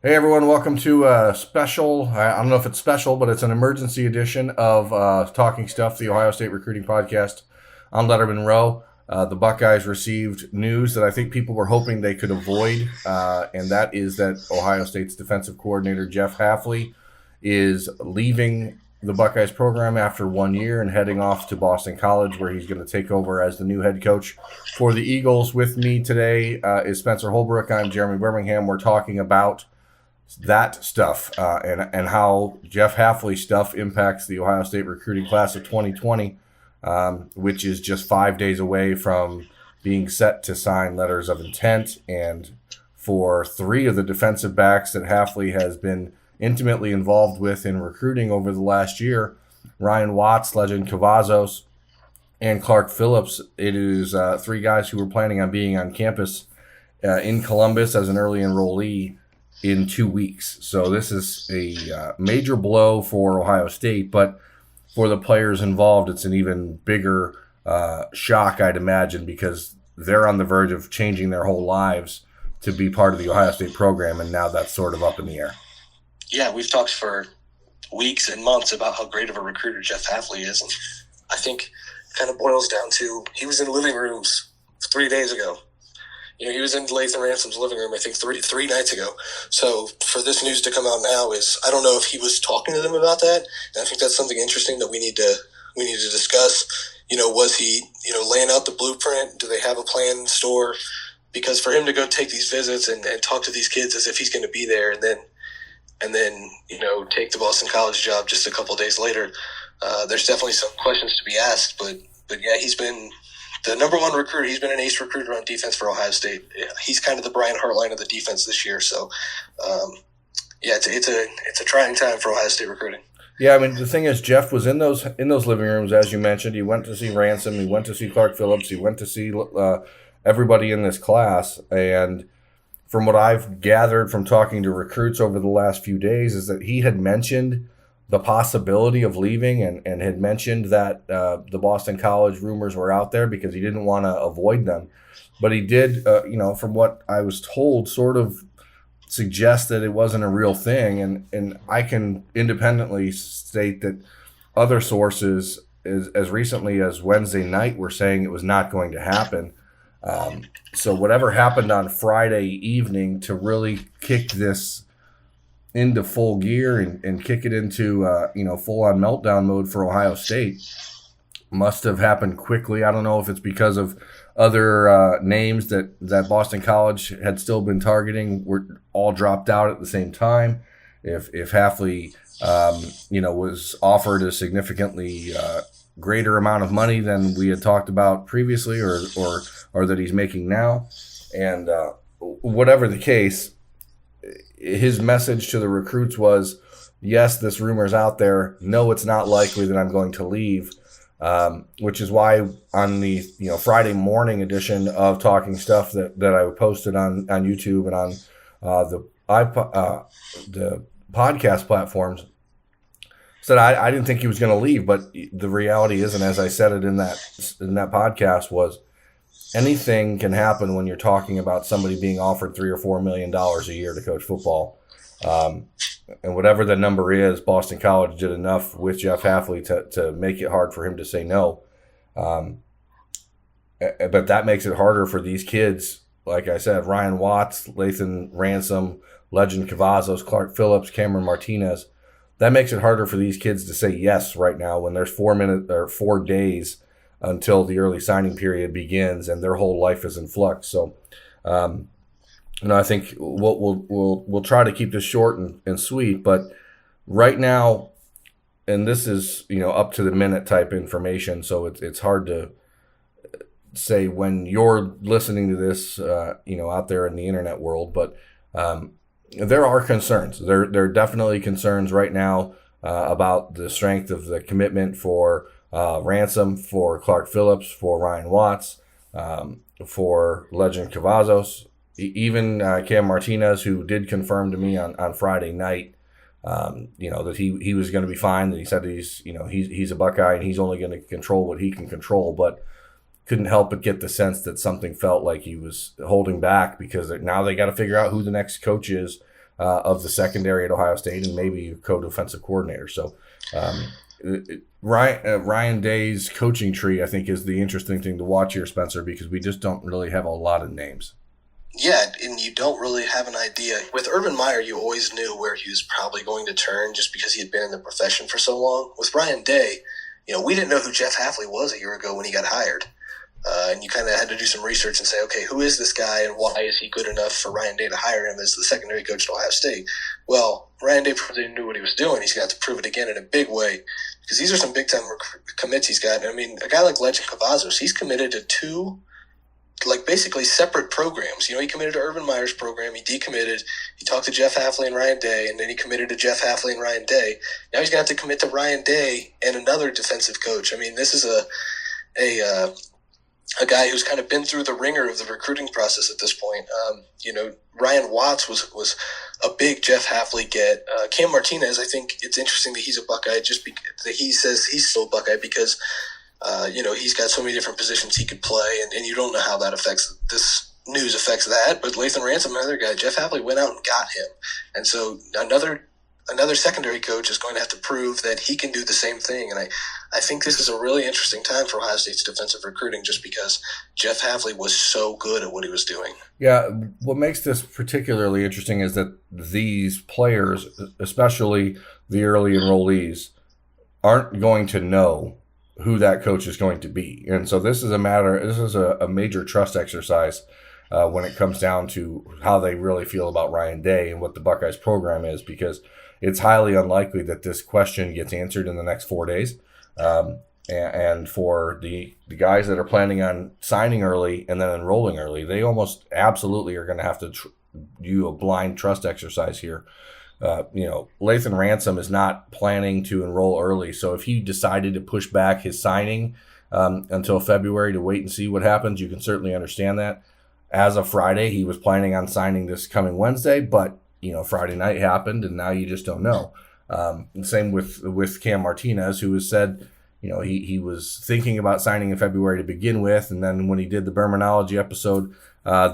Hey everyone, welcome to a special. I don't know if it's special, but it's an emergency edition of Talking Stuff, the Ohio State recruiting podcast on Lettermen Row. The Buckeyes received news that I think people were hoping they could avoid, and that is that Ohio State's defensive coordinator, Jeff Hafley, is leaving the Buckeyes program after 1 year and heading off to Boston College, where he's going to take over as the new head coach for the Eagles. With me today is Spencer Holbrook. I'm Jeremy Birmingham. We're talking about that stuff and how Jeff Hafley stuff impacts the Ohio State recruiting class of 2020, which is just 5 days away from being set to sign letters of intent. And for three of the defensive backs that Hafley has been intimately involved with in recruiting over the last year, Ryan Watts, Legend Cavazos, and Clark Phillips, it is three guys who were planning on being on campus in Columbus as an early enrollee in 2 weeks. So this is a major blow for Ohio State, but for the players involved, it's an even bigger shock, I'd imagine, because they're on the verge of changing their whole lives to be part of the Ohio State program, and now that's sort of up in the air. Yeah, we've talked for weeks and months about how great of a recruiter Jeff Hafley is, and I think it kind of boils down to he was in living rooms 3 days ago. He was in Lathan Ransom's living room, I think, three nights ago. So for this news to come out now I don't know if he was talking to them about that. And I think that's something interesting that we need to discuss. Was he, laying out the blueprint? Do they have a plan in store? Because for him to go take these visits and talk to these kids as if he's going to be there and then take the Boston College job just a couple of days later, there's definitely some questions to be asked. But yeah, he's been the number one recruiter. He's been an ace recruiter on defense for Ohio State. He's kind of the Brian Hartline of the defense this year. So, it's a trying time for Ohio State recruiting. Yeah, I mean, the thing is, Jeff was in those living rooms, as you mentioned. He went to see Ransom. He went to see Clark Phillips. He went to see everybody in this class. And from what I've gathered from talking to recruits over the last few days is that he had mentioned the possibility of leaving and had mentioned that the Boston College rumors were out there because he didn't want to avoid them. But he did, from what I was told, sort of suggest that it wasn't a real thing. And I can independently state that other sources, as recently as Wednesday night, were saying it was not going to happen. So whatever happened on Friday evening to really kick this into full gear and kick it into full-on meltdown mode for Ohio State must have happened quickly. I don't know if it's because of other names that Boston College had still been targeting were all dropped out at the same time. If Haffley was offered a significantly greater amount of money than we had talked about previously or that he's making now. And whatever the case, his message to the recruits was, yes, this rumor's out there. No, it's not likely that I'm going to leave, which is why on the Friday morning edition of Talking Stuff that I posted on YouTube and on the podcast platforms, said I didn't think he was going to leave, but the reality is, and as I said it in that podcast, was anything can happen when you're talking about somebody being offered $3 or $4 million a year to coach football. And whatever the number is, Boston College did enough with Jeff Hafley to make it hard for him to say no. But that makes it harder for these kids. Like I said, Ryan Watts, Lathan Ransom, Legend Cavazos, Clark Phillips, Cameron Martinez. That makes it harder for these kids to say yes right now when there's 4 days until the early signing period begins and their whole life is in flux. So, I think we'll try to keep this short and sweet. But right now, and this is up to the minute type information, so it's hard to say when you're listening to this, out there in the internet world. But there are concerns. There are definitely concerns right now about the strength of the commitment for Ransom, for Clark Phillips, for Ryan Watts, for Legend Cavazos, even Cam Martinez, who did confirm to me on Friday night, that he was going to be fine. That he said he's a Buckeye and he's only going to control what he can control, but couldn't help but get the sense that something felt like he was holding back because now they got to figure out who the next coach is of the secondary at Ohio State and maybe co-defensive coordinator. So Ryan Day's coaching tree, I think, is the interesting thing to watch here, Spencer, because we just don't really have a lot of names. Yeah, and you don't really have an idea. With Urban Meyer, you always knew where he was probably going to turn just because he had been in the profession for so long. With Ryan Day, we didn't know who Jeff Hafley was a year ago when he got hired. And you kind of had to do some research and say, okay, who is this guy and why is he good enough for Ryan Day to hire him as the secondary coach at Ohio State? Well, Ryan Day probably knew what he was doing. He's got to prove it again in a big way because these are some big-time commits he's got. I mean, a guy like Legend Cavazos, he's committed to two basically separate programs. He committed to Urban Meyer's program. He decommitted. He talked to Jeff Hafley and Ryan Day, and then he committed to Jeff Hafley and Ryan Day. Now he's going to have to commit to Ryan Day and another defensive coach. I mean, this is a guy who's kind of been through the ringer of the recruiting process at this point. Ryan Watts was a big Jeff Hafley get. Cam Martinez, I think it's interesting that he's a Buckeye just because that he says he's still a Buckeye because he's got so many different positions he could play, and you don't know how that affects this news affects that. But Lathan Ransom, another guy, Jeff Hafley went out and got him, and so another secondary coach is going to have to prove that he can do the same thing. And I think this is a really interesting time for Ohio State's defensive recruiting just because Jeff Hafley was so good at what he was doing. Yeah, what makes this particularly interesting is that these players, especially the early enrollees, aren't going to know who that coach is going to be. And so this is a major trust exercise when it comes down to how they really feel about Ryan Day and what the Buckeyes program is, because it's highly unlikely that this question gets answered in the next 4 days. And for the guys that are planning on signing early and then enrolling early, they almost absolutely are going to have to do a blind trust exercise here. Lathan Ransom is not planning to enroll early. So if he decided to push back his signing until February to wait and see what happens, you can certainly understand that. As of Friday, he was planning on signing this coming Wednesday, but Friday night happened, and now you just don't know. Same with Cam Martinez, who has said, he was thinking about signing in February to begin with, and then when he did the Bermanology episode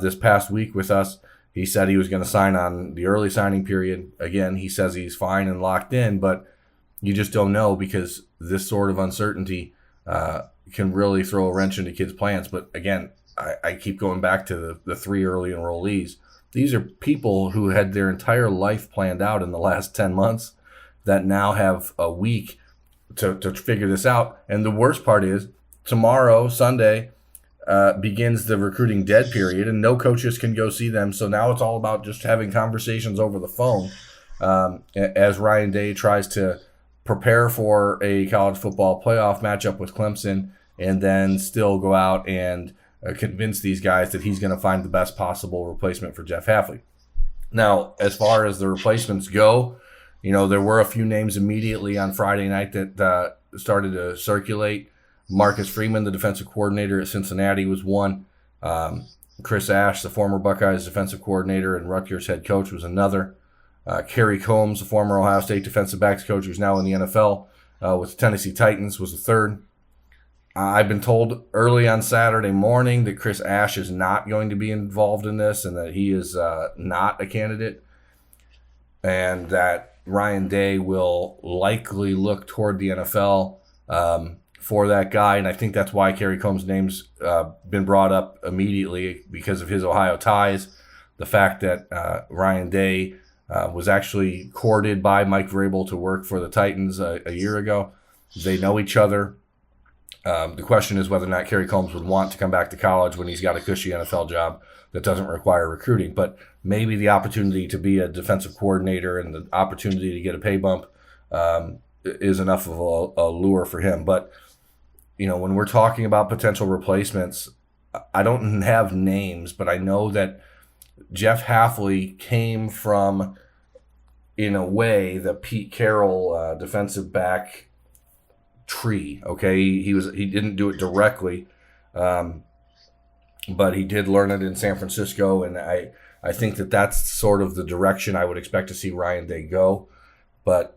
this past week with us, he said he was going to sign on the early signing period. Again, he says he's fine and locked in, but you just don't know because this sort of uncertainty can really throw a wrench into kids' plans. But again, I keep going back to the three early enrollees. These are people who had their entire life planned out in the last 10 months that now have a week to figure this out. And the worst part is tomorrow, Sunday, begins the recruiting dead period, and no coaches can go see them. So now it's all about just having conversations over the phone as Ryan Day tries to prepare for a college football playoff matchup with Clemson and then still go out and convince these guys that he's going to find the best possible replacement for Jeff Hafley. Now, as far as the replacements go, there were a few names immediately on Friday night that started to circulate. Marcus Freeman, the defensive coordinator at Cincinnati, was one. Chris Ash, the former Buckeyes defensive coordinator and Rutgers head coach, was another. Kerry Combs, the former Ohio State defensive backs coach, who's now in the NFL with the Tennessee Titans, was the third. I've been told early on Saturday morning that Chris Ash is not going to be involved in this and that he is not a candidate, and that Ryan Day will likely look toward the NFL for that guy. And I think that's why Kerry Combs' name's been brought up immediately because of his Ohio ties. The fact that Ryan Day was actually courted by Mike Vrabel to work for the Titans a year ago. They know each other. The question is whether or not Kerry Combs would want to come back to college when he's got a cushy NFL job that doesn't require recruiting. But maybe the opportunity to be a defensive coordinator and the opportunity to get a pay bump is enough of a lure for him. But, when we're talking about potential replacements, I don't have names, but I know that Jeff Hafley came from, in a way, the Pete Carroll defensive back tree. Okay, he didn't do it directly, but he did learn it in San Francisco, and I think that's sort of the direction I would expect to see Ryan Day go. But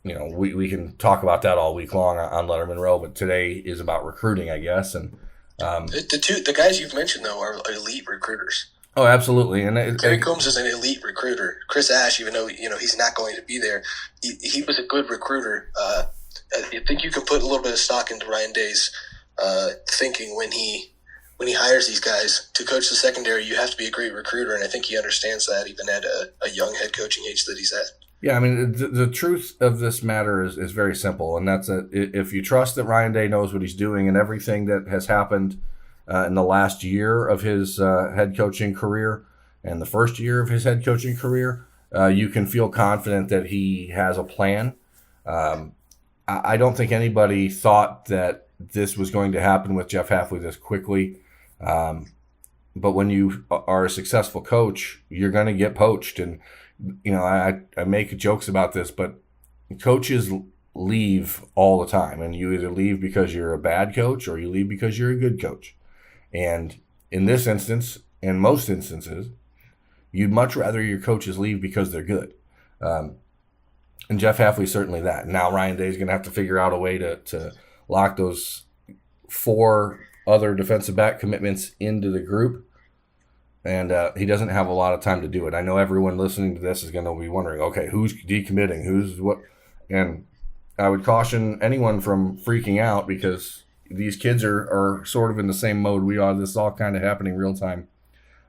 we can talk about that all week long on Lettermen Row, but today is about recruiting, I guess. And the guys you've mentioned though are elite recruiters. Oh, absolutely. And Kerry Coombs is an elite recruiter. Chris Ash, even though he's not going to be there, he was a good recruiter. I think you can put a little bit of stock into Ryan Day's thinking when he hires these guys to coach the secondary. You have to be a great recruiter, and I think he understands that even at a young head coaching age that he's at. Yeah, I mean, the truth of this matter is very simple, and that's that if you trust that Ryan Day knows what he's doing and everything that has happened in the last year of his head coaching career and the first year of his head coaching career, you can feel confident that he has a plan. I don't think anybody thought that this was going to happen with Jeff Hafley this quickly. But when you are a successful coach, you're going to get poached. And, I make jokes about this, but coaches leave all the time. And you either leave because you're a bad coach or you leave because you're a good coach. And in this instance, in most instances, you'd much rather your coaches leave because they're good. And Jeff Hafley's certainly that. Now Ryan Day's going to have to figure out a way to lock those 4 other defensive back commitments into the group. And he doesn't have a lot of time to do it. I know everyone listening to this is going to be wondering, okay, who's decommitting? Who's what? And I would caution anyone from freaking out because these kids are sort of in the same mode we are. This is all kind of happening real time.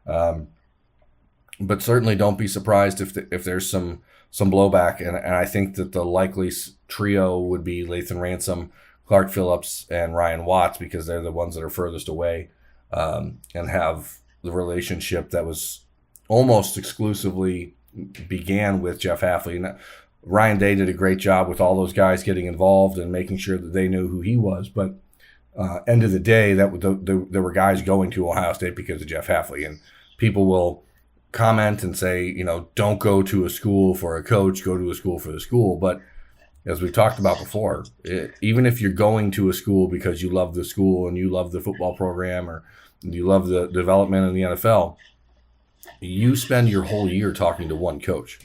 But certainly don't be surprised if there's some blowback. And I think that the likely trio would be Lathan Ransom, Clark Phillips, and Ryan Watts because they're the ones that are furthest away and have the relationship that was almost exclusively began with Jeff Hafley. And Ryan Day did a great job with all those guys getting involved and making sure that they knew who he was. But end of the day, there were guys going to Ohio State because of Jeff Hafley. And people will comment and say, don't go to a school for a coach, go to a school for the school. But as we've talked about before, even if you're going to a school because you love the school and you love the football program or you love the development in the NFL, you spend your whole year talking to one coach,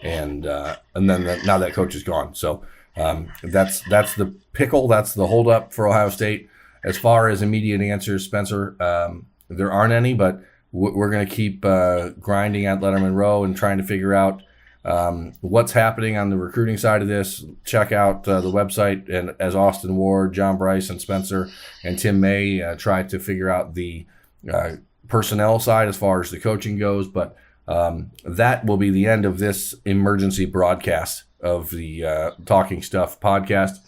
and then now that coach is gone. So that's the pickle. That's the holdup for Ohio State. As far as immediate answers, Spencer, there aren't any, but we're going to keep grinding at Lettermen Row and trying to figure out what's happening on the recruiting side of this. Check out the website, and as Austin Ward, John Bryce, and Spencer and Tim May try to figure out the personnel side as far as the coaching goes. But that will be the end of this emergency broadcast of the Talking Stuff podcast.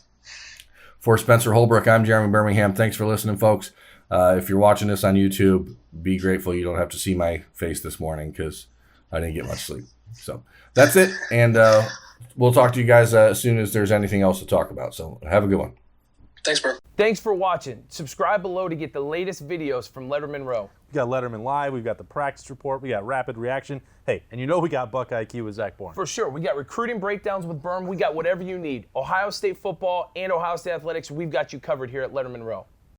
For Spencer Holbrook, I'm Jeremy Birmingham. Thanks for listening, folks. If you're watching this on YouTube, be grateful you don't have to see my face this morning because I didn't get much sleep. So that's it, and we'll talk to you guys as soon as there's anything else to talk about. So have a good one. Thanks, bro. Thanks for watching. Subscribe below to get the latest videos from Lettermen Row. We got Letterman Live, we've got the practice report, we got rapid reaction. Hey, and we got Buckeye Q with Zach Bourne. For sure. We got recruiting breakdowns with Berm. We got whatever you need. Ohio State football and Ohio State athletics, we've got you covered here at Lettermen Row.